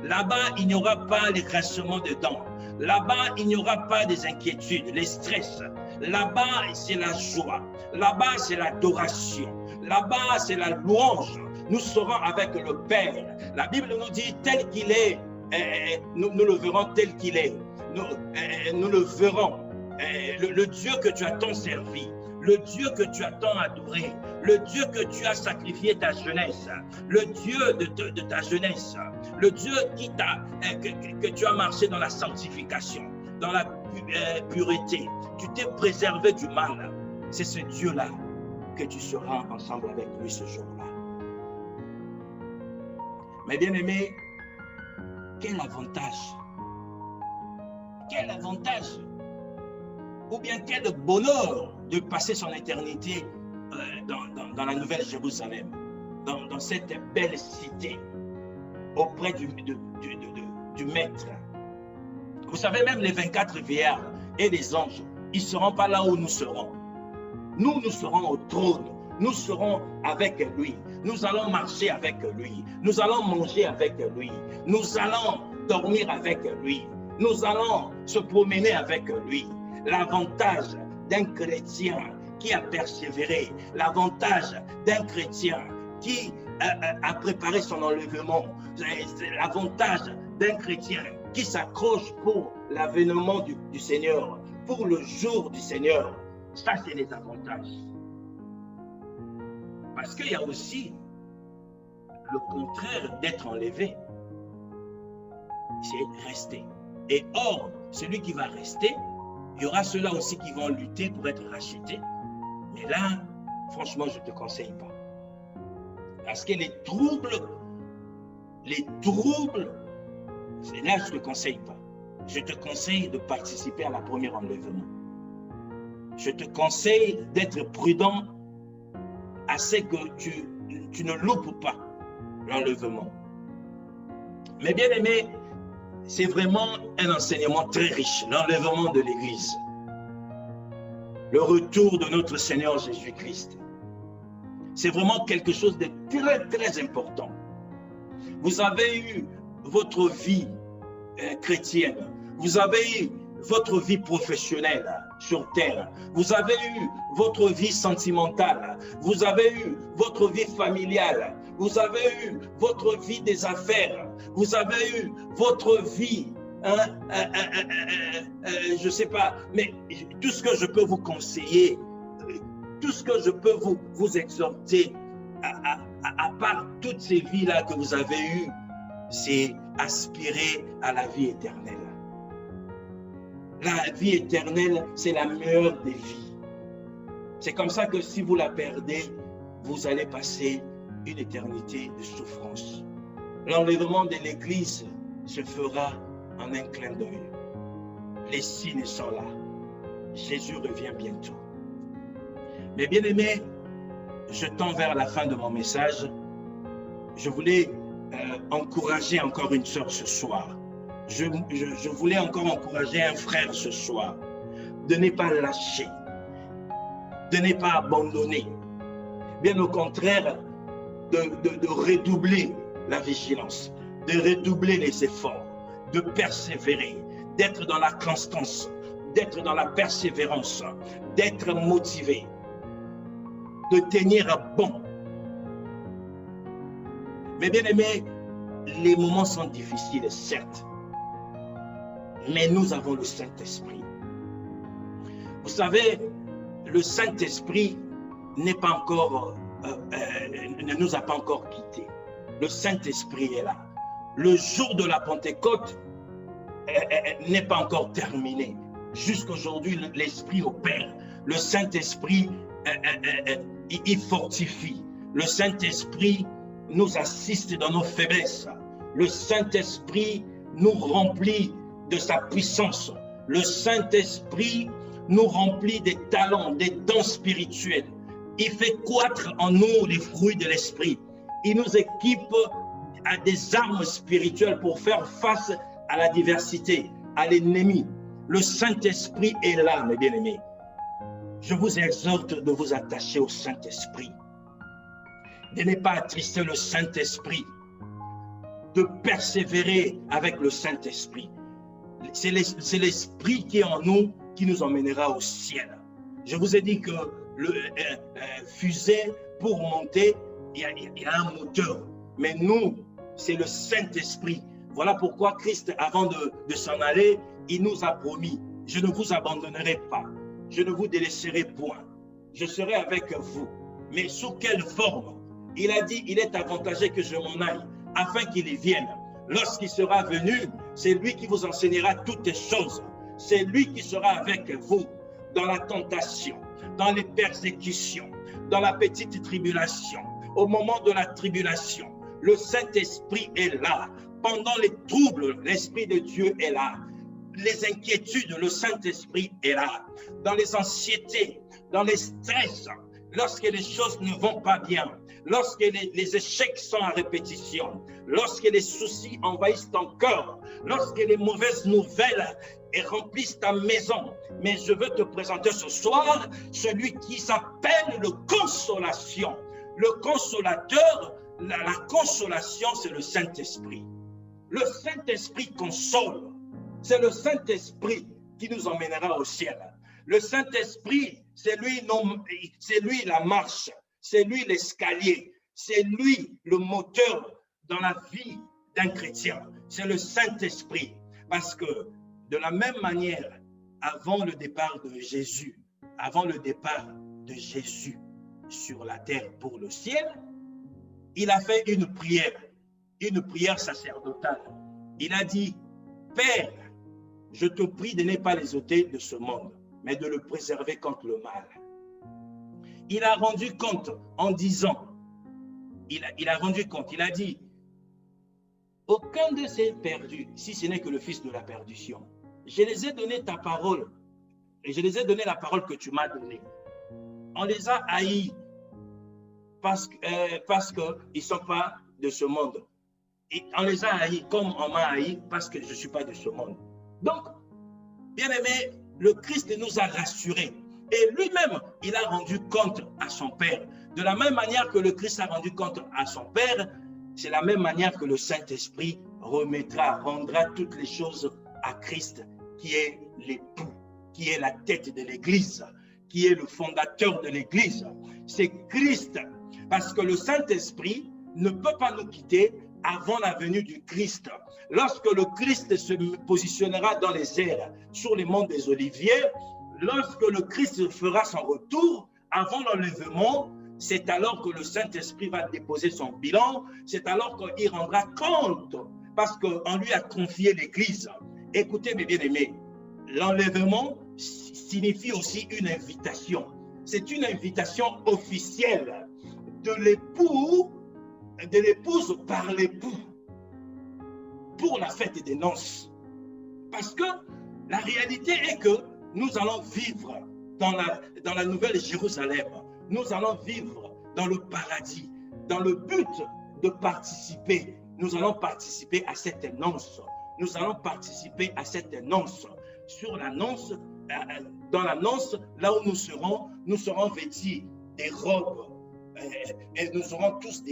Là-bas, il n'y aura pas les craquements de dents. Là-bas, il n'y aura pas des inquiétudes, les stress. Là-bas, c'est la joie. Là-bas, c'est l'adoration. Là-bas, c'est la louange. Nous serons avec le Père. La Bible nous dit tel qu'il est. Nous le verrons tel qu'il est. Nous le verrons. Le Dieu que tu as tant servi, le Dieu que tu as tant adoré, le Dieu que tu as sacrifié ta jeunesse, le Dieu de ta jeunesse, le Dieu que tu as marché dans la sanctification, dans la pureté, tu t'es préservé du mal. C'est ce Dieu-là que tu seras ensemble avec lui ce jour-là. Mais bien aimé, quel avantage! Quel avantage! Ou bien quel bonheur de passer son éternité dans la nouvelle Jérusalem, dans cette belle cité, auprès du Maître. Vous savez, même les 24 vieillards et les anges, ils ne seront pas là où nous serons. Nous serons au trône, nous serons avec lui, nous allons marcher avec lui, nous allons manger avec lui, nous allons dormir avec lui, nous allons se promener avec lui. L'avantage d'un chrétien qui a persévéré, l'avantage d'un chrétien qui a préparé son enlèvement, l'avantage d'un chrétien qui s'accroche pour l'avènement du Seigneur, pour le jour du Seigneur. Ça, c'est les avantages. Parce qu'il y a aussi le contraire d'être enlevé, c'est rester. Et or, celui qui va rester, il y aura ceux-là aussi qui vont lutter pour être rachetés. Mais là, franchement, je ne te conseille pas. Parce que les troubles, c'est là, je ne te conseille pas. Je te conseille de participer à la première enlèvement. Je te conseille d'être prudent à ce que tu ne loupes pas l'enlèvement. Mais bien aimé, c'est vraiment un enseignement très riche, l'enlèvement de l'Église. Le retour de notre Seigneur Jésus-Christ. C'est vraiment quelque chose de très, très important. Vous avez eu votre vie chrétienne. Vous avez eu votre vie professionnelle sur terre. Vous avez eu votre vie sentimentale. Vous avez eu votre vie familiale. Vous avez eu votre vie des affaires. Vous avez eu votre vie, je ne sais pas, mais tout ce que je peux vous conseiller, tout ce que je peux vous exhorter, à part toutes ces vies-là que vous avez eues, c'est aspirer à la vie éternelle. La vie éternelle, c'est la meilleure des vies. C'est comme ça que si vous la perdez, vous allez passer une éternité de souffrance. L'enlèvement de l'Église se fera en un clin d'œil. Les signes sont là. Jésus revient bientôt. Mais bien aimé, je tends vers la fin de mon message. Je voulais encourager encore une sœur ce soir. Je voulais encore encourager un frère ce soir. De ne pas lâcher. De ne pas abandonner. Bien au contraire, de redoubler la vigilance, de redoubler les efforts, de persévérer, d'être dans la constance, d'être dans la persévérance, d'être motivé, de tenir bon. Mais bien aimé, les moments sont difficiles, certes, mais nous avons le Saint-Esprit. Vous savez, le Saint-Esprit n'est pas encore, ne nous a pas encore quittés. Le Saint-Esprit est là. Le jour de la Pentecôte n'est pas encore terminé. Jusqu'aujourd'hui, l'Esprit opère. Le Saint-Esprit, il fortifie. Le Saint-Esprit nous assiste dans nos faiblesses. Le Saint-Esprit nous remplit de sa puissance. Le Saint-Esprit nous remplit des talents, des dons spirituels. Il fait croître en nous les fruits de l'esprit. Il nous équipe à des armes spirituelles pour faire face à la diversité, à l'ennemi. Le Saint-Esprit est là, mes bien-aimés. Je vous exhorte de vous attacher au Saint-Esprit, de ne pas attrister le Saint-Esprit, de persévérer avec le Saint-Esprit. C'est l'Esprit qui est en nous qui nous emmènera au ciel. Je vous ai dit que le fusée, pour monter, il y a un moteur. Mais nous, c'est le Saint-Esprit. Voilà pourquoi Christ, avant de s'en aller, il nous a promis, je ne vous abandonnerai pas, je ne vous délaisserai point, je serai avec vous. Mais sous quelle forme? Il a dit, il est avantageux que je m'en aille, afin qu'il y vienne. Lorsqu'il sera venu, c'est lui qui vous enseignera toutes les choses. C'est lui qui sera avec vous dans la tentation, dans les persécutions, dans la petite tribulation, au moment de la tribulation. Le Saint-Esprit est là. Pendant les troubles, l'Esprit de Dieu est là. Les inquiétudes, le Saint-Esprit est là. Dans les anxiétés, dans les stress, lorsque les choses ne vont pas bien, lorsque les échecs sont à répétition, lorsque les soucis envahissent ton cœur, lorsque les mauvaises nouvelles remplissent ta maison. Mais je veux te présenter ce soir celui qui s'appelle le Consolation. Le Consolateur, la consolation, c'est le Saint-Esprit. Le Saint-Esprit console. C'est le Saint-Esprit qui nous emmènera au ciel. Le Saint-Esprit, c'est lui la marche, c'est lui l'escalier, c'est lui le moteur dans la vie d'un chrétien. C'est le Saint-Esprit. Parce que de la même manière, avant le départ de Jésus sur la terre pour le ciel, il a fait une prière sacerdotale. Il a dit, Père, je te prie de ne pas les ôter de ce monde, mais de le préserver contre le mal. Il a rendu compte en disant, il a dit, aucun de ces perdus, si ce n'est que le fils de la perdition. Je les ai donné ta parole, et je les ai donné la parole que tu m'as donnée. On les a haïs parce qu'ils ne sont pas de ce monde. Et on les a haïs comme on m'a haï parce que je ne suis pas de ce monde. Donc, bien aimé, le Christ nous a rassurés. Et lui-même, il a rendu compte à son Père. De la même manière que le Christ a rendu compte à son Père, c'est la même manière que le Saint-Esprit rendra toutes les choses à Christ, qui est l'époux, qui est la tête de l'Église, qui est le fondateur de l'Église. C'est Christ. Parce que le Saint-Esprit ne peut pas nous quitter avant la venue du Christ. Lorsque le Christ se positionnera dans les airs, sur les monts des Oliviers, lorsque le Christ fera son retour, avant l'enlèvement, c'est alors que le Saint-Esprit va déposer son bilan, c'est alors qu'il rendra compte, parce qu'on lui a confié l'Église. Écoutez mes bien-aimés, l'enlèvement signifie aussi une invitation. C'est une invitation officielle de l'épouse par l'époux pour la fête des noces. Parce que la réalité est que nous allons vivre dans la nouvelle Jérusalem. Nous allons vivre dans le paradis, dans le but de participer. Nous allons participer à cette annonce. Nous allons participer à cette annonce. Sur l'annonce, dans l'annonce, là où nous serons vêtus des robes. Et nous aurons tous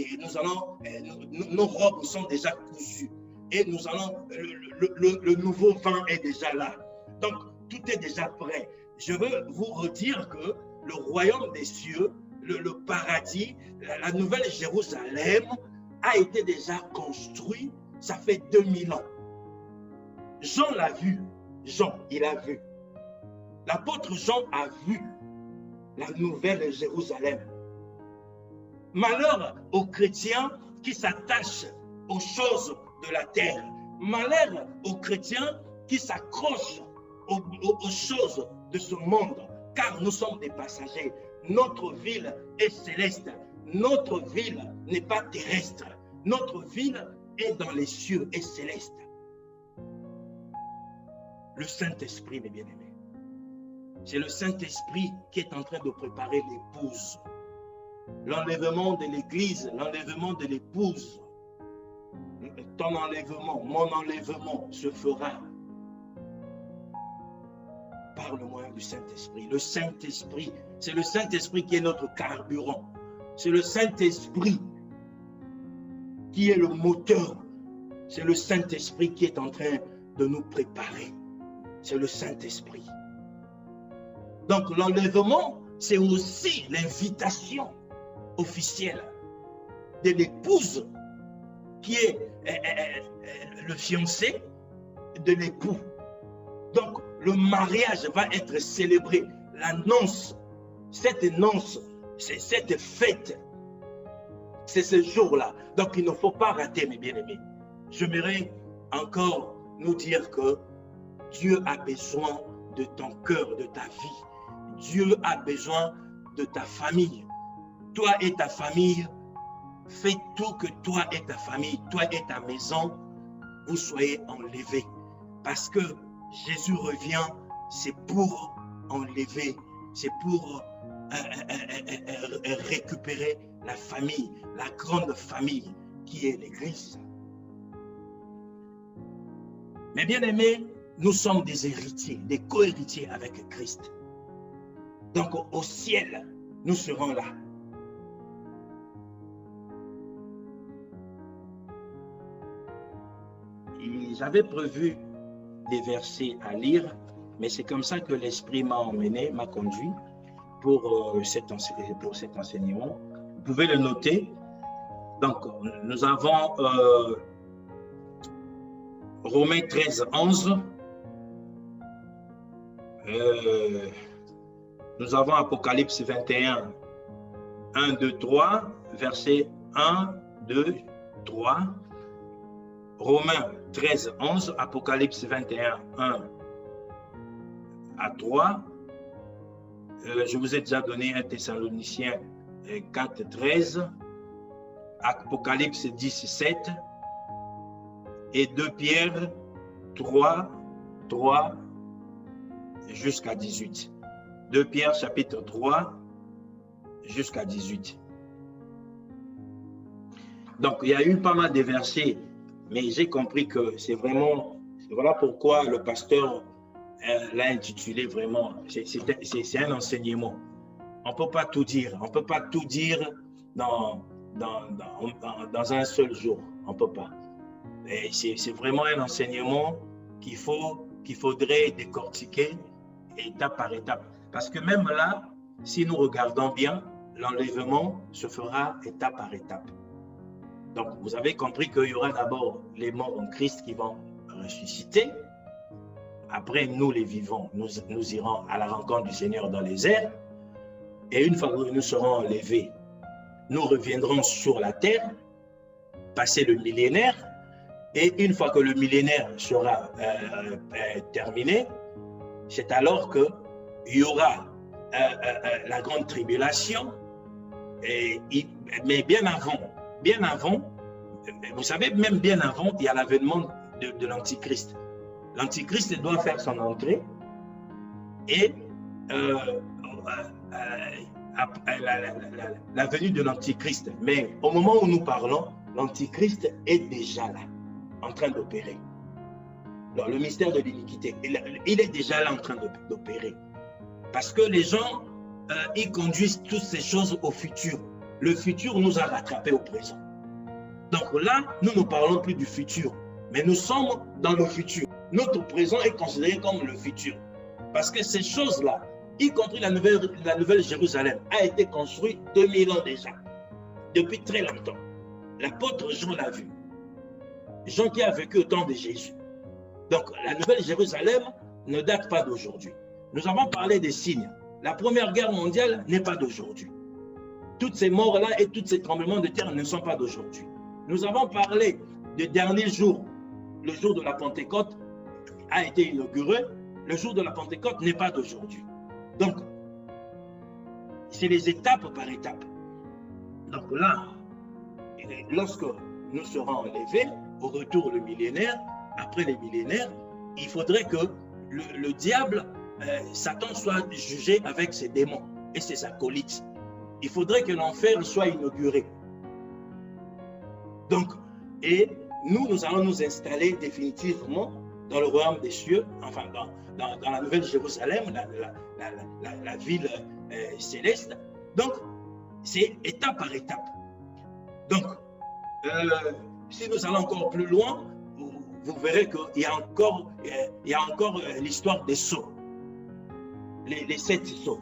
nos robes sont déjà cousues. Et nous allons, le nouveau vin est déjà là. Donc, tout est déjà prêt. Je veux vous redire que le royaume des cieux, le paradis, la nouvelle Jérusalem a été déjà construit, ça fait 2000 ans. Jean l'a vu. Jean, il a vu. L'apôtre Jean a vu la nouvelle Jérusalem. Malheur aux chrétiens qui s'attachent aux choses de la terre. Malheur aux chrétiens qui s'accrochent aux choses de ce monde, car nous sommes des passagers. Notre ville est céleste. Notre ville n'est pas terrestre. Notre ville est dans les cieux, est céleste. Le Saint-Esprit, mes bien-aimés, c'est le Saint-Esprit qui est en train de préparer l'épouse l'enlèvement de l'Église, l'enlèvement de l'épouse, ton enlèvement, mon enlèvement se fera par le moyen du Saint-Esprit. Le Saint-Esprit, c'est le Saint-Esprit qui est notre carburant. C'est le Saint-Esprit qui est le moteur. C'est le Saint-Esprit qui est en train de nous préparer. C'est le Saint-Esprit. Donc l'enlèvement, c'est aussi l'invitation officielle de l'épouse qui est le fiancé de l'époux. Donc le mariage va être célébré. L'annonce, cette annonce, c'est cette fête. C'est ce jour-là. Donc il ne faut pas rater, mes bien-aimés. J'aimerais encore nous dire que Dieu a besoin de ton cœur, de ta vie. Dieu a besoin de ta famille. Toi et ta famille, fais tout que toi et ta famille, toi et ta maison, vous soyez enlevés. Parce que Jésus revient, c'est pour enlever, c'est pour récupérer la famille, la grande famille qui est l'Église. Mais bien aimés, nous sommes des héritiers, des co-héritiers avec Christ. Donc au ciel, nous serons là. J'avais prévu des versets à lire, mais c'est comme ça que l'Esprit m'a emmené, m'a conduit pour cet enseignement. Vous pouvez le noter. Donc, nous avons Romains 13, 11. Nous avons Apocalypse 21, 1, 2, 3, versets 1, 2, 3. Romains 13, 11, Apocalypse 21, 1 à 3. Je vous ai déjà donné 1 Thessaloniciens 4, 13, Apocalypse 10, 7 et 2 Pierre 3, 3 jusqu'à 18. 2 Pierre chapitre 3 jusqu'à 18. Donc, il y a eu pas mal de versets, mais j'ai compris que c'est vraiment, voilà pourquoi le pasteur l'a intitulé vraiment, c'est un enseignement. On ne peut pas tout dire, on ne peut pas tout dire dans un seul jour, on ne peut pas. C'est vraiment un enseignement qu'il faudrait décortiquer étape par étape. Parce que même là, si nous regardons bien, l'enlèvement se fera étape par étape. Donc, vous avez compris qu'il y aura d'abord les morts en Christ qui vont ressusciter. Après, nous les vivants, nous irons à la rencontre du Seigneur dans les airs. Et une fois que nous serons enlevés, nous reviendrons sur la terre, passer le millénaire. Et une fois que le millénaire sera terminé, c'est alors qu'il y aura la grande tribulation. Mais bien avant, vous savez, même bien avant, il y a l'avènement de l'Antichrist. L'Antichrist doit faire son entrée et la venue de l'Antichrist. Mais au moment où nous parlons, l'Antichrist est déjà là, en train d'opérer. Le mystère de l'iniquité, il est déjà là en train d'opérer. Parce que les gens, ils conduisent toutes ces choses au futur. Le futur nous a rattrapés au présent. Donc là, nous ne parlons plus du futur, mais nous sommes dans le futur. Notre présent est considéré comme le futur. Parce que ces choses-là, y compris la nouvelle Jérusalem, a été construite 2000 ans déjà, depuis très longtemps. L'apôtre Jean l'a vu. Jean qui a vécu au temps de Jésus. Donc la nouvelle Jérusalem ne date pas d'aujourd'hui. Nous avons parlé des signes. La première guerre mondiale n'est pas d'aujourd'hui. Toutes ces morts-là et tous ces tremblements de terre ne sont pas d'aujourd'hui. Nous avons parlé du dernier jour. Le jour de la Pentecôte a été inauguré. Le jour de la Pentecôte n'est pas d'aujourd'hui. Donc, c'est les étapes par étapes. Donc là, lorsque nous serons enlevés, au retour le millénaire, après les millénaires, il faudrait que le diable, Satan, soit jugé avec ses démons et ses acolytes. il faudrait que l'enfer soit inauguré. Donc, et nous allons nous installer définitivement dans le royaume des cieux, enfin dans la nouvelle Jérusalem, la ville céleste. Donc, c'est étape par étape. Donc, si nous allons encore plus loin, vous verrez qu'il y a encore, l'histoire des sceaux, les 7 sceaux.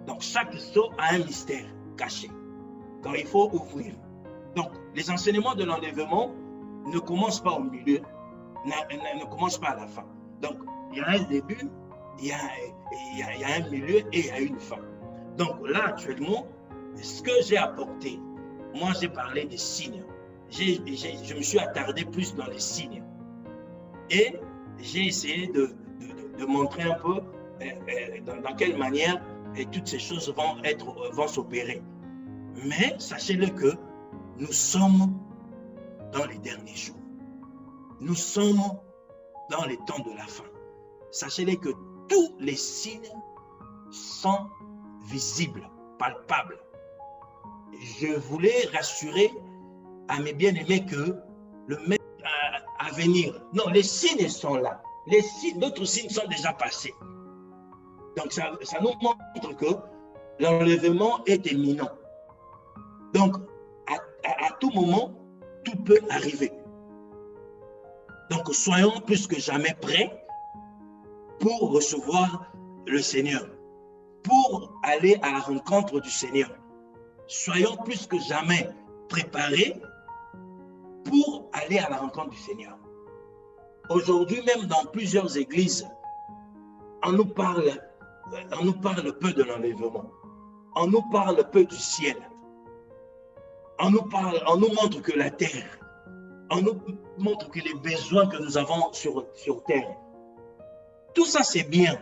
Donc, chaque sceau a un mystère caché, quand il faut ouvrir. Donc, les enseignements de l'enlèvement ne commencent pas au milieu, ne commencent pas à la fin. Donc, il y a un début, il y a un milieu et il y a une fin. Donc, là, actuellement, ce que j'ai apporté, moi, j'ai parlé des signes. Je me suis attardé plus dans les signes. Et j'ai essayé de montrer un peu dans quelle manière toutes ces choses vont s'opérer. Mais sachez-le que nous sommes dans les derniers jours. Nous sommes dans les temps de la fin. Sachez-le que tous les signes sont visibles, palpables. Je voulais rassurer à mes bien-aimés que le maître à venir. Non, les signes sont là. D'autres signes sont déjà passés. Donc, ça nous montre que l'enlèvement est imminent. Donc, à tout moment, tout peut arriver. Donc, soyons plus que jamais prêts pour recevoir le Seigneur, pour aller à la rencontre du Seigneur. Soyons plus que jamais préparés pour aller à la rencontre du Seigneur. Aujourd'hui, même dans plusieurs églises, on nous parle peu de l'enlèvement. On nous parle peu du ciel. On nous montre que la terre. On nous montre que les besoins que nous avons sur terre. Tout ça, c'est bien.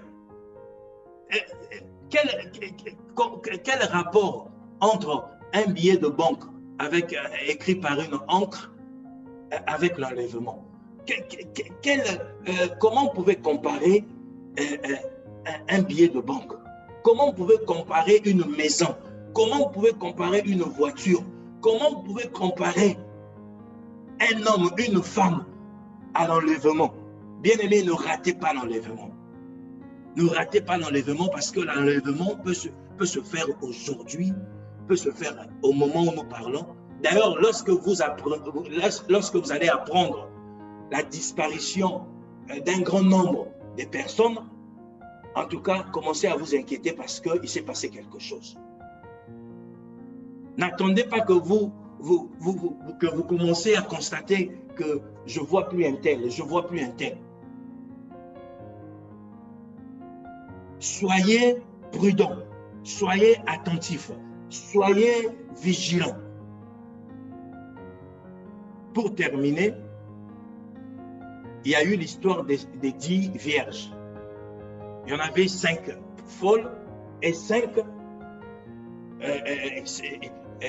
Quel rapport entre un billet de banque écrit par une encre avec l'enlèvement? Comment on pouvait comparer un billet de banque? Comment on pouvait comparer une maison? Comment on pouvait comparer une voiture? Comment on pouvait comparer un homme, une femme à l'enlèvement? Bien-aimés, ne ratez pas l'enlèvement. Ne ratez pas l'enlèvement parce que l'enlèvement peut se faire aujourd'hui, peut se faire au moment où nous parlons. D'ailleurs, lorsque vous allez apprendre la disparition d'un grand nombre de personnes, en tout cas, commencez à vous inquiéter parce qu'il s'est passé quelque chose. N'attendez pas que vous commencez à constater que je ne vois plus un tel, je ne vois plus un tel. Soyez prudents, soyez attentifs, soyez vigilants. Pour terminer, il y a eu l'histoire des 10 vierges. Il y en avait 5 folles et 5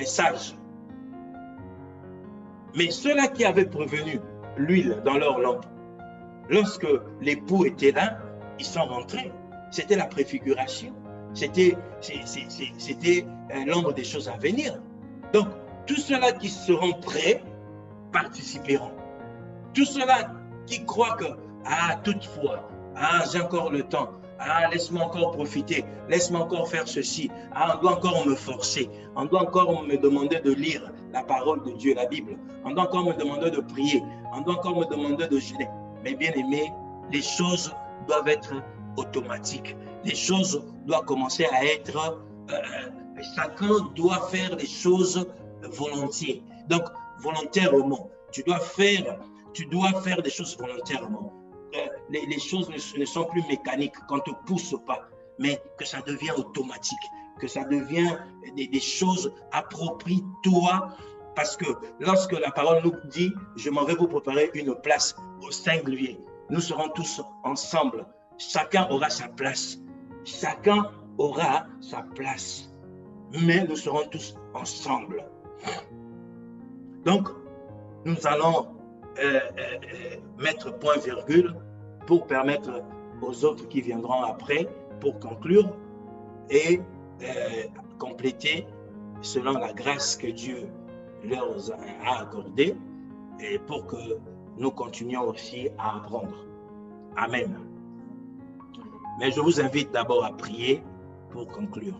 sages. Mais ceux-là qui avaient prévenu l'huile dans leur lampe, lorsque l'époux était là, ils sont rentrés. C'était la préfiguration. C'était l'ombre des choses à venir. Donc, tous ceux-là qui seront prêts participeront. Tous ceux-là qui croient que, toutefois, j'ai encore le temps, laisse-moi encore profiter, laisse-moi encore faire ceci, on doit encore me forcer, on doit encore me demander de lire la parole de Dieu, la Bible, on doit encore me demander de prier, on doit encore me demander de jeûner. Mais bien aimé, les choses doivent être automatiques, les choses doivent commencer à être, chacun doit faire les choses volontiers, donc volontairement, tu dois faire des choses volontairement. Les choses ne sont plus mécaniques, qu'on ne te pousse pas, mais que ça devient automatique, que ça devient des choses approprie-toi, parce que lorsque la parole nous dit « Je m'en vais vous préparer une place au singulier », nous serons tous ensemble, chacun aura sa place, chacun aura sa place, mais nous serons tous ensemble. Donc, nous allons mettre point-virgule pour permettre aux autres qui viendront après, pour conclure. Et compléter selon la grâce que Dieu leur a accordée et pour que nous continuions aussi à apprendre. Amen. Mais je vous invite d'abord à prier pour conclure.